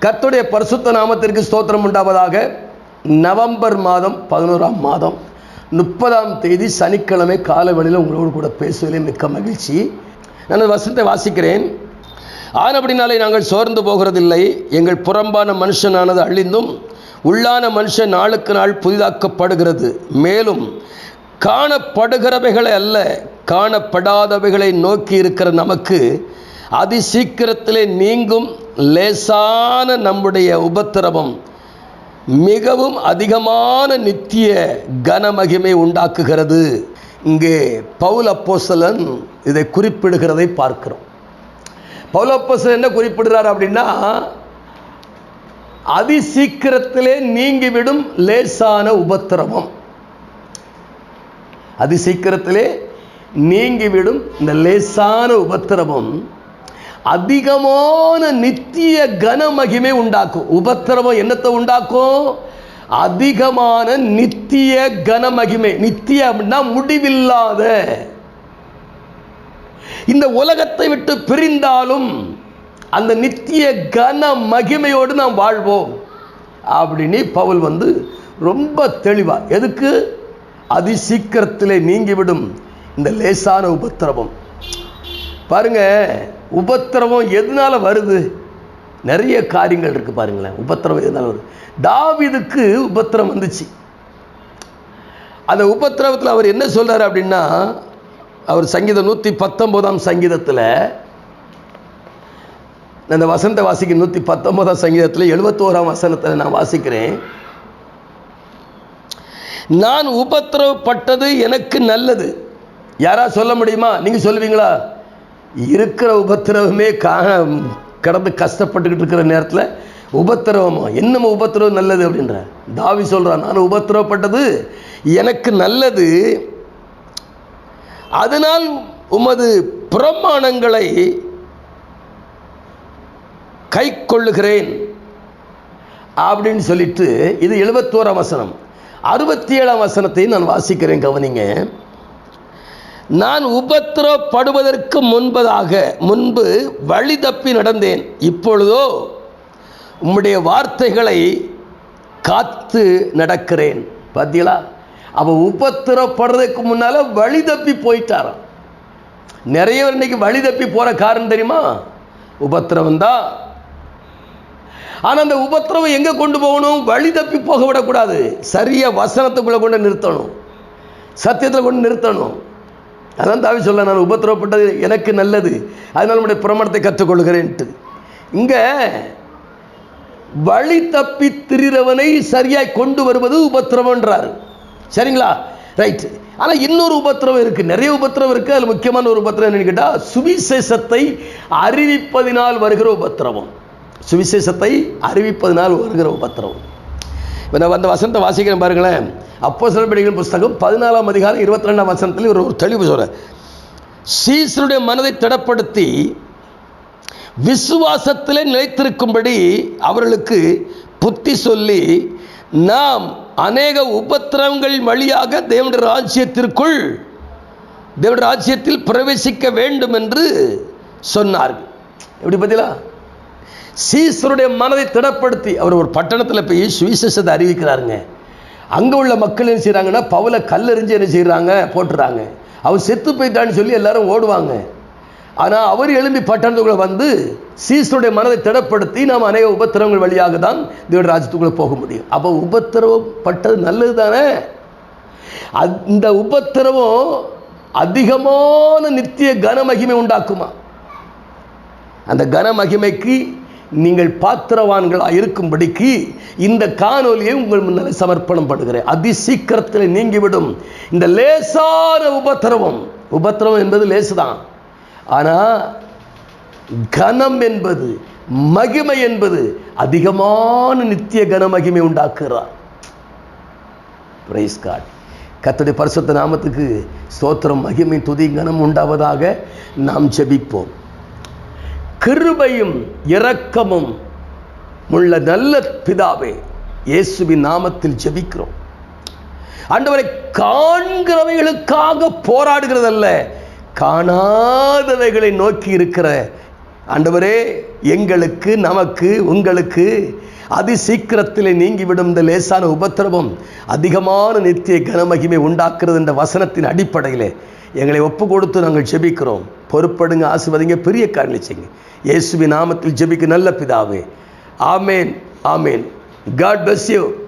கர்த்தருடைய பரிசுத்த நாமத்திற்கு ஸ்தோத்திரம் உண்டாவதாக. நவம்பர் மாதம் 11ஆம் மாதம் 30ஆம் தேதி சனிக்கிழமை காலவெளியில் உங்களோடு கூட பேசுவதிலே மிக்க மகிழ்ச்சி. நான் வசனத்தை வாசிக்கிறேன். ஆனபடினாலே நாங்கள் சோர்ந்து போகிறதில்லை. எங்கள் புறம்பான மனுஷனானது அழிந்தும் உள்ளான மனுஷன் நாளுக்கு நாள் புதிதாக்கப்படுகிறது. மேலும் காணப்படுகிறவைகளை அல்ல, காணப்படாதவைகளை நோக்கி இருக்கிற நமக்கு அதி சீக்கிரத்திலே நீங்கும் லேசான நம்முடைய உபத்திரவம் மிகவும் அதிகமான நித்திய கனமகிமை உண்டாக்குகிறது. இங்கே பவுல் அப்போஸ்தலன் இதை குறிப்பிடுகிறதை பார்க்கிறோம். பவுல் அப்போஸ்தலன் என்ன குறிப்பிடுறார் அப்படின்னா, அதி சீக்கிரத்திலே நீங்கிவிடும் லேசான உபத்திரவம். அதி சீக்கிரத்திலே நீங்கிவிடும் இந்த லேசான உபத்திரவம் அதிகமான நித்திய கனமகிமை உண்டாக்கும். உபத்திரவம் என்னத்தை உண்டாக்கும்? அதிகமான நித்திய கனமகிமை. நித்திய அப்படின்னா முடிவில்லாத. இந்த உலகத்தை விட்டு பிரிந்தாலும் அந்த நித்திய கன மகிமையோடு நாம் வாழ்வோம் அப்படின்னு பவுல் ரொம்ப தெளிவா, எதுக்கு? அதி சீக்கிரத்திலே நீங்கிவிடும் இந்த லேசான உபத்திரவம். பாருங்க, உபத்திரவம் எதனால வருது? நிறைய காரியங்கள் இருக்கு. பாருங்களேன், உபத்திரவம் எதனால வருது? தாவீதுக்கு உபத்திரம் வந்துச்சு. அந்த உபத்திரவத்தில் அவர் என்ன சொல்றாரு அப்படின்னா, அவர் சங்கீதம் 119ஆம் சங்கீதத்தில், அந்த வசனத்தை வாசிக்க 119ஆம் சங்கீதத்தில் 71ஆம் வசனத்தில் நான் வாசிக்கிறேன். நான் உபத்திரவப்பட்டது எனக்கு நல்லது. யாரா சொல்ல முடியுமா? நீங்க சொல்லுவீங்களா? இருக்கிற உபத்திரவமே கடந்து கஷ்டப்பட்டுக்கிட்டு இருக்கிற நேரத்தில் உபத்திரவமா? என்னமோ உபத்திரவம் நல்லது அப்படின்ற தாவி சொல்றான். நான் உபத்திரவப்பட்டது எனக்கு நல்லது, அதனால் உமது பிரமாணங்களை கை கொள்ளுகிறேன் அப்படின்னு சொல்லிட்டு, இது 71ஆம் வசனம். 67ஆம் வசனத்தை நான் வாசிக்கிறேன், கவனிங்க. நான் உபத்திரப்படுவதற்கு முன்பு வழி தப்பி நடந்தேன், இப்பொழுதோ உம்முடைய வார்த்தைகளை காத்து நடக்கிறேன். பார்த்தீங்களா? அவ உபத்திரப்படுறதுக்கு முன்னால வழி தப்பி போயிட்டாராம். நிறைய பேர் இன்னைக்கு வழி தப்பி போற காரணம் தெரியுமா? உபத்திரவம் தான். ஆனா அந்த உபத்திரவம் எங்க கொண்டு போகணும்? வழி தப்பி போக விடக்கூடாது. சரியா வசனத்துக்குள்ள கொண்டு நிறுத்தணும், சத்தியத்தில் கொண்டு நிறுத்தணும். அதான் தாவி சொல்ல, நான் உபத்திரவப்பட்டது எனக்கு நல்லது, அதனால நம்முடைய பிரமாணத்தை கற்றுக்கொள்கிறேன்ட்டு. இங்க வழி தப்பி திரிறவனை சரியாய் கொண்டு வருவது உபத்திரவன்றாரு. சரிங்களா? ரைட். ஆனா இன்னொரு உபத்திரவம் இருக்கு, நிறைய உபத்திரவம் இருக்கு. அதுல முக்கியமான ஒரு உபத்திரவம் என்னன்னு கேட்டா, சுவிசேஷத்தை அறிவிப்பதினால் வருகிற உபத்திரவம். சுவிசேஷத்தை அறிவிப்பதினால் வருகிற உபத்திரவம். நான் அந்த வசனத்தை வாசிக்கிறேன் பாருங்களேன். அப்போஸ்தலர் படிக்கிற புஸ்தகம் 14ஆம் அதிகாரம் 22ஆம் வசனத்தில் ஒரு தெளிவு சொல்ற, சீசருடைய மனதை திடப்படுத்தி விசுவாசத்திலே நிலைத்திருக்கும்படி அவர்களுக்கு புத்தி சொல்லி, நாம் அநேக உபத்திரவங்கள் வழியாக தேவனுடைய ராஜ்யத்தில் பிரவேசிக்க வேண்டும் என்று சொன்னார்கள். எப்படி பார்த்தீங்களா? சீசருடைய மனதை திடப்படுத்தி அவர் ஒரு பட்டணத்தில் போய் சுவிசேஷத்தை அறிவிக்கிறாருங்க. அங்கே உள்ள மக்கள் என்ன செய்கிறாங்கன்னா, பவுலை கல்லெறிஞ்சு என்ன செய்கிறாங்க, போட்டுறாங்க. அவர் செத்து போயிட்டான்னு சொல்லி எல்லாரும் ஓடுவாங்க. ஆனால் அவர் எழும்பி பட்டணத்துக்குள்ளே சீசருடைய மனதை திடப்படுத்தி, நாம் அநேக உபத்திரவங்கள் வழியாக தான் தேவனுடைய ராஜ்யத்துக்குள்ளே போக முடியும். அப்போ உபத்திரவப்பட்டது நல்லது தானே? இந்த உபத்திரவம் அதிகமான நித்திய கனமகிமை உண்டாக்குமா? அந்த கனமகிமைக்கு நீங்கள் பாத்திரவான்களாக இருக்கும்படிக்கு இந்த காணொலியை உங்கள் முன்னால் சமர்ப்பணம் பண்ணுகிறேன். அதி சீக்கிரத்தில் நீங்கிவிடும் இந்த லேசான உபத்திரவம். உபத்திரவம் என்பது லேசுதான், ஆனால் கனம் என்பது, மகிமை என்பது அதிகமான நித்திய கனமகிமை உண்டாக்குகிறார். Price God. கர்த்தருடைய பரிசுத்த நாமத்துக்கு ஸ்தோத்திரம், மகிமை, துதி, கனம் உண்டாவதாக. நாம் ஜெபிப்போம். கிருபையும் இரக்கமும் உள்ள நல்ல பிதாவே, இயேசுவின் நாமத்தில் ஜெபிக்கிறோம். ஆண்டவரை, காண்கிறவைகளுக்காக போராடுகிறதல்ல, காணாதவைகளை நோக்கி இருக்கிற ஆண்டவரே, எங்களுக்கு, நமக்கு, உங்களுக்கு அதி சீக்கிரத்தில் நீங்கிவிடும் இந்த லேசான உபத்திரவம் அதிகமான நித்திய கனமகிமை உண்டாக்குறது என்ற வசனத்தின் அடிப்படையில் எங்களை ஒப்பு கொடுத்து நாங்கள் ஜெபிக்கிறோம். பொறுப்படுங்க, ஆசீர்வதிங்க, பெரிய காரியங்களை செய்யுங்க. இயேசுவின் நாமத்தில் ஜெபிக்க நல்ல பிதாவே, ஆமேன், ஆமேன். God bless you.